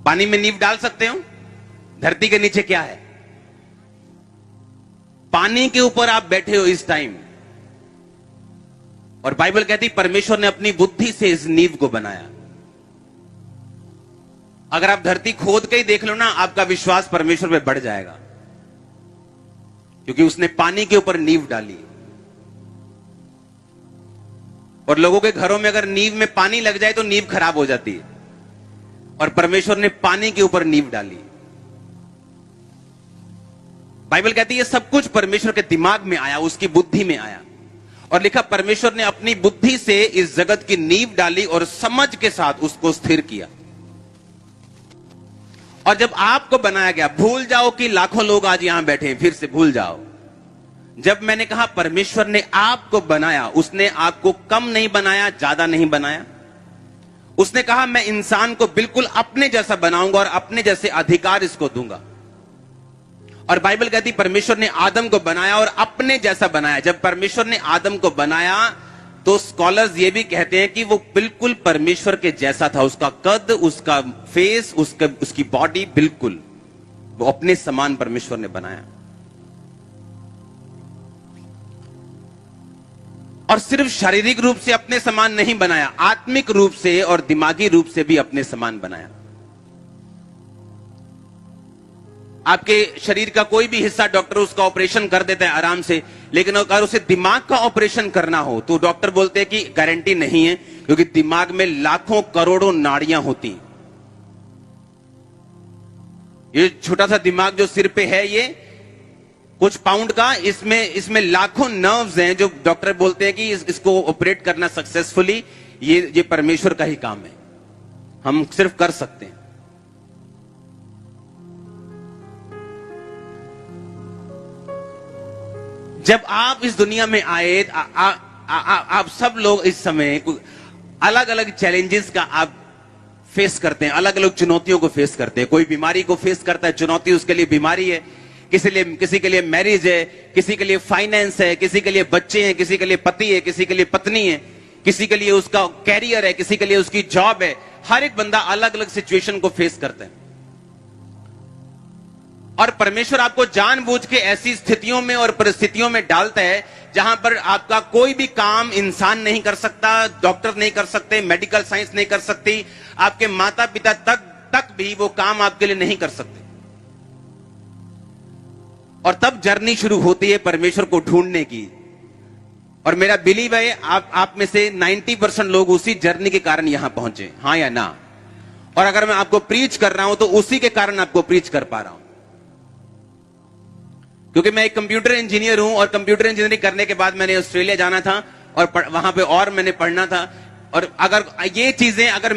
पानी में नींव डाल सकते हो? धरती के नीचे क्या है? पानी के ऊपर आप बैठे हो इस टाइम, और बाइबल कहती परमेश्वर ने अपनी बुद्धि से इस नींव को बनाया। अगर आप धरती खोद के ही देख लो ना, आपका विश्वास परमेश्वर पे बढ़ जाएगा, क्योंकि उसने पानी के ऊपर नींव डाली। और लोगों के घरों में अगर नींव में पानी लग जाए तो नींव खराब हो जाती है, और परमेश्वर ने पानी के ऊपर नींव डाली। बाइबल कहती है सब कुछ परमेश्वर के दिमाग में आया, उसकी बुद्धि में आया, और लिखा परमेश्वर ने अपनी बुद्धि से इस जगत की नींव डाली और समझ के साथ उसको स्थिर किया। और जब आपको बनाया गया, भूल जाओ कि लाखों लोग आज यहां बैठे हैं, फिर से भूल जाओ। जब मैंने कहा परमेश्वर ने आपको बनाया, उसने आपको कम नहीं बनाया, ज्यादा नहीं बनाया। उसने कहा मैं इंसान को बिल्कुल अपने जैसा बनाऊंगा और अपने जैसे अधिकार इसको दूंगा। और बाइबल कहती परमेश्वर ने आदम को बनाया और अपने जैसा बनाया। जब परमेश्वर ने आदम को बनाया तो स्कॉलर्स ये भी कहते हैं कि वो बिल्कुल परमेश्वर के जैसा था, उसका कद, उसका फेस, उसकी बॉडी, बिल्कुल वो अपने समान परमेश्वर ने बनाया। और सिर्फ शारीरिक रूप से अपने समान नहीं बनाया, आत्मिक रूप से और दिमागी रूप से भी अपने समान बनाया। आपके शरीर का कोई भी हिस्सा डॉक्टर उसका ऑपरेशन कर देता है आराम से, लेकिन अगर उसे दिमाग का ऑपरेशन करना हो तो डॉक्टर बोलते हैं कि गारंटी नहीं है, क्योंकि दिमाग में लाखों करोड़ों नाड़ियां होती हैं। ये छोटा सा दिमाग जो सिर पे है, ये कुछ पाउंड का, इसमें लाखों नर्व्स हैं, जो डॉक्टर बोलते हैं कि इसको ऑपरेट करना सक्सेसफुली ये परमेश्वर का ही काम है, हम सिर्फ कर सकते हैं। जब आप इस दुनिया में आए, आप सब लोग इस समय अलग अलग चैलेंजेस का आप फेस करते हैं, अलग अलग चुनौतियों को फेस करते हैं। कोई बीमारी को फेस करता है, चुनौती उसके लिए बीमारी है, किसी के लिए मैरिज है, किसी के लिए फाइनेंस है, किसी के लिए बच्चे हैं, किसी के लिए पति है, किसी के लिए पत्नी है, किसी के लिए उसका कैरियर है, किसी के लिए उसकी जॉब है। हर एक बंदा अलग अलग सिचुएशन को फेस करता है, और परमेश्वर आपको जानबूझ के ऐसी स्थितियों में और परिस्थितियों में डालता है जहां पर आपका कोई भी काम इंसान नहीं कर सकता, डॉक्टर नहीं कर सकते, मेडिकल साइंस नहीं कर सकती, आपके माता पिता तक भी वो काम आपके लिए नहीं कर सकते। और तब जर्नी शुरू होती है परमेश्वर को ढूंढने की। और मेरा बिलीव है आप में से 90% लोग उसी जर्नी के कारण यहां पहुंचे, हां या ना? और अगर मैं आपको प्रीच कर रहा हूं तो उसी के कारण आपको प्रीच कर पा रहा हूं, क्योंकि मैं एक कंप्यूटर इंजीनियर हूं, और कंप्यूटर इंजीनियरिंग करने के बाद मैंने ऑस्ट्रेलिया जाना था, और वहां पे और मैंने पढ़ना था। और अगर ये चीजें अगर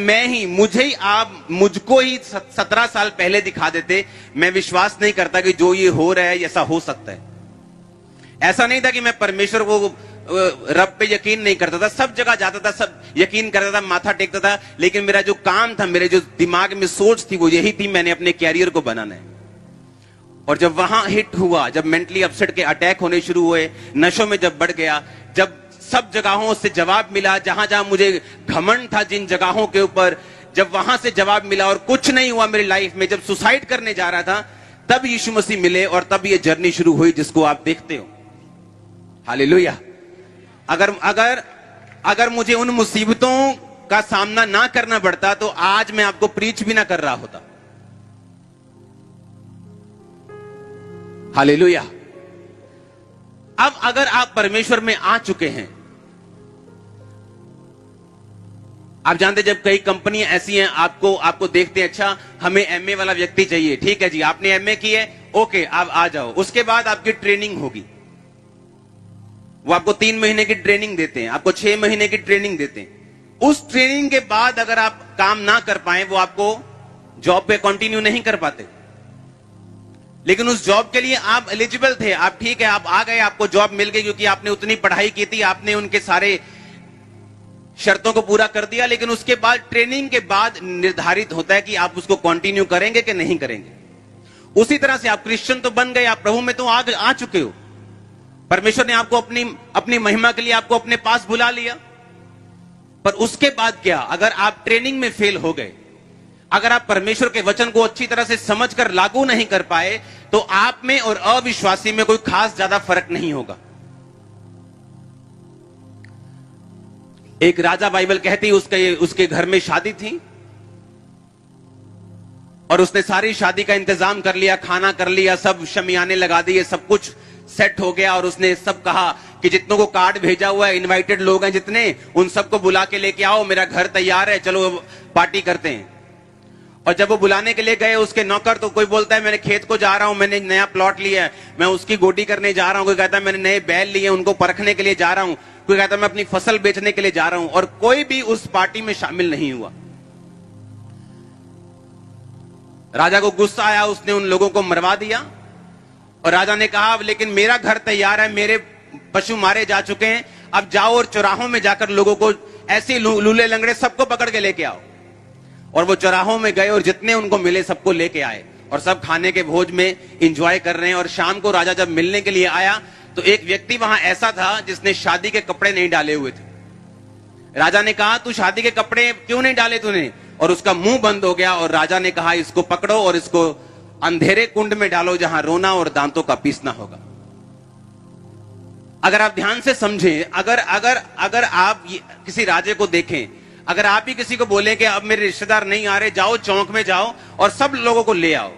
मुझको ही 17 साल पहले दिखा देते, मैं विश्वास नहीं करता कि जो ये हो रहा है ऐसा हो सकता है। ऐसा नहीं था कि मैं परमेश्वर को, रब पे यकीन नहीं करता था, सब जगह जाता था, सब यकीन करता था, माथा टेकता था, लेकिन मेरा जो काम था, मेरे जो दिमाग में सोच थी, वो यही थी, मैंने अपने कैरियर को बनाना है। और जब वहां हिट हुआ, जब मेंटली अपसेट के अटैक होने शुरू हुए, नशों में जब बढ़ गया, जब सब जगहों से जवाब मिला, जहां जहां मुझे घमंड था जिन जगहों के ऊपर, जब वहां से जवाब मिला और कुछ नहीं हुआ मेरी लाइफ में, जब सुसाइड करने जा रहा था, तब यीशु मसीह मिले और तब ये जर्नी शुरू हुई जिसको आप देखते हो। हालेलुया। अगर मुझे उन मुसीबतों का सामना ना करना पड़ता तो आज मैं आपको प्रीच भी ना कर रहा होता। हालेलुया। अब अगर आप परमेश्वर में आ चुके हैं, आप जानते जब कई कंपनियां ऐसी हैं, आपको देखते हैं, अच्छा हमें एमए वाला व्यक्ति चाहिए, ठीक है जी, आपने एमए की है, ओके आप आ जाओ। उसके बाद आपकी ट्रेनिंग होगी, वो आपको 3 महीने की ट्रेनिंग देते हैं, आपको 6 महीने की ट्रेनिंग देते हैं। उस ट्रेनिंग के बाद अगर आप काम ना कर पाए, वो आपको जॉब पे कंटिन्यू नहीं कर पाते। लेकिन उस जॉब के लिए आप एलिजिबल थे, आप ठीक है, आप आ गए, आपको जॉब मिल गई, क्योंकि आपने उतनी पढ़ाई की थी, आपने उनके सारे शर्तों को पूरा कर दिया। लेकिन उसके बाद, ट्रेनिंग के बाद निर्धारित होता है कि आप उसको कंटिन्यू करेंगे कि नहीं करेंगे। उसी तरह से आप क्रिश्चियन तो बन गए, आप प्रभु में तो आ चुके हो, परमेश्वर ने आपको अपनी महिमा के लिए आपको अपने पास बुला लिया। पर उसके बाद क्या? अगर आप ट्रेनिंग में फेल हो गए, अगर आप परमेश्वर के वचन को अच्छी तरह से समझकर लागू नहीं कर पाए तो आप में और अविश्वासी में कोई खास ज्यादा फर्क नहीं होगा। एक राजा बाइबल कहती उसके घर में शादी थी और उसने सारी शादी का इंतजाम कर लिया, खाना कर लिया, सब शमियाने लगा दिए, सब कुछ सेट हो गया और उसने सब कहा कि जितनों को कार्ड भेजा हुआ है, इनवाइटेड लोग हैं जितने, उन सबको बुला के लेके आओ, मेरा घर तैयार है, चलो पार्टी करते हैं। और जब वो बुलाने के लिए गए उसके नौकर, तो कोई बोलता है मैंने खेत को जा रहा हूं, मैंने नया प्लॉट लिया है, मैं उसकी गोडी करने जा रहा हूं, कोई कहता है मैंने नए बैल लिए उनको परखने के लिए जा रहा हूं, कोई कहता है मैं अपनी फसल बेचने के लिए जा रहा हूं, और कोई भी उस पार्टी में शामिल नहीं हुआ। राजा को गुस्सा आया, उसने उन लोगों को मरवा दिया और राजा ने कहा लेकिन मेरा घर तैयार है, मेरे पशु मारे जा चुके हैं, अब जाओ और चौराहों में जाकर लोगों को ऐसे लूले लंगड़े सबको पकड़ के लेके आओ। और वो चौराहों में गए और जितने उनको मिले सबको लेके आए और सब खाने के भोज में एंजॉय कर रहे हैं। और शाम को राजा जब मिलने के लिए आया तो एक व्यक्ति वहां ऐसा था जिसने शादी के कपड़े नहीं डाले हुए थे। राजा ने कहा तू शादी के कपड़े क्यों नहीं डाले तूने, और उसका मुंह बंद हो गया। और राजा ने कहा इसको पकड़ो और इसको अंधेरे कुंड में डालो जहां रोना और दांतों का पीसना होगा। अगर आप ध्यान से समझें, अगर आप किसी राजे को देखें, अगर आप ही किसी को बोले कि अब मेरे रिश्तेदार नहीं आ रहे, जाओ चौक में जाओ और सब लोगों को ले आओ,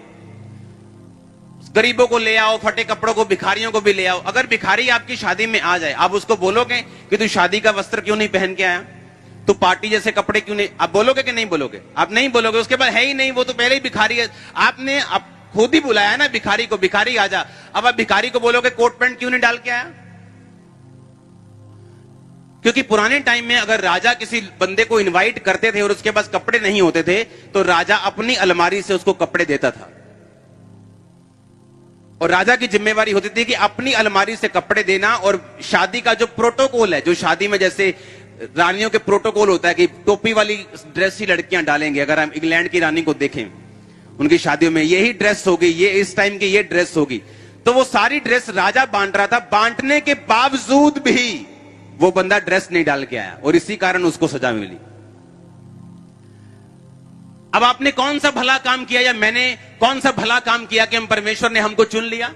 गरीबों को ले आओ, फटे कपड़ों को, भिखारियों को भी ले आओ। अगर भिखारी आपकी शादी में आ जाए, आप उसको बोलोगे कि तू शादी का वस्त्र क्यों नहीं पहन के आया, तो पार्टी जैसे कपड़े क्यों नहीं, आप बोलोगे कि नहीं बोलोगे? आप नहीं बोलोगे, उसके बाद है ही नहीं, वो तो पहले ही भिखारी है। आपने खुद ही बुलाया ना भिखारी को, भिखारी आजा। अब आप भिखारी को बोलोगे कोट पैंट क्यों नहीं डाल के आया? क्योंकि पुराने टाइम में अगर राजा किसी बंदे को इनवाइट करते थे और उसके पास कपड़े नहीं होते थे तो राजा अपनी अलमारी से उसको कपड़े देता था। और राजा की जिम्मेवारी होती थी कि अपनी अलमारी से कपड़े देना। और शादी का जो प्रोटोकॉल है, जो शादी में जैसे रानियों के प्रोटोकॉल होता है कि टोपी वाली ड्रेस ही लड़कियां डालेंगे। अगर हम इंग्लैंड की रानी को देखें, उनकी शादियों में यही ड्रेस होगी, ये इस टाइम की ये ड्रेस होगी। तो वो सारी ड्रेस राजा बांट रहा था, बांटने के बावजूद भी वो बंदा ड्रेस नहीं डाल के आया और इसी कारण उसको सजा मिली। अब आपने कौन सा भला काम किया, या मैंने कौन सा भला काम किया कि हम परमेश्वर ने हमको चुन लिया?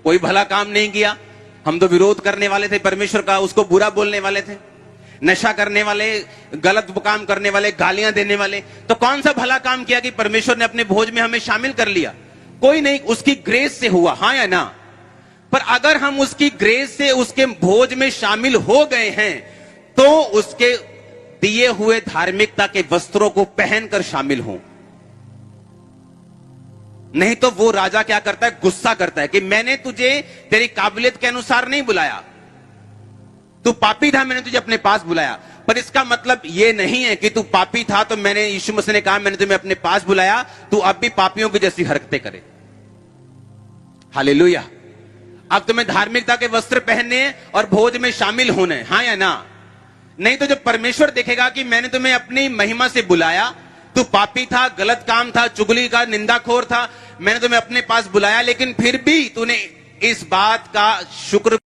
कोई भला काम नहीं किया। हम तो विरोध करने वाले थे परमेश्वर का, उसको बुरा बोलने वाले थे, नशा करने वाले, गलत काम करने वाले, गालियां देने वाले। तो कौन सा भला काम किया कि परमेश्वर ने अपने भोज में हमें शामिल कर लिया? कोई नहीं, उसकी ग्रेस से हुआ, हाँ या ना? पर अगर हम उसकी ग्रेस से उसके भोज में शामिल हो गए हैं तो उसके दिए हुए धार्मिकता के वस्त्रों को पहनकर शामिल हों। नहीं तो वो राजा क्या करता है, गुस्सा करता है कि मैंने तुझे तेरी काबिलियत के अनुसार नहीं बुलाया, तू पापी था, मैंने तुझे अपने पास बुलाया। पर इसका मतलब यह नहीं है कि तू पापी था तो मैंने, यीशु मसीह ने कहा मैंने तुम्हें अपने पास बुलाया, तू अब भी पापियों की जैसी हरकतें करे। हालेलुया। अब तुम्हें धार्मिकता के वस्त्र पहनने और भोज में शामिल होने, हाँ या ना? नहीं तो जब परमेश्वर देखेगा कि मैंने तुम्हें अपनी महिमा से बुलाया, तू पापी था, गलत काम था, चुगली का निंदाखोर था, मैंने तुम्हें अपने पास बुलाया, लेकिन फिर भी तूने इस बात का शुक्र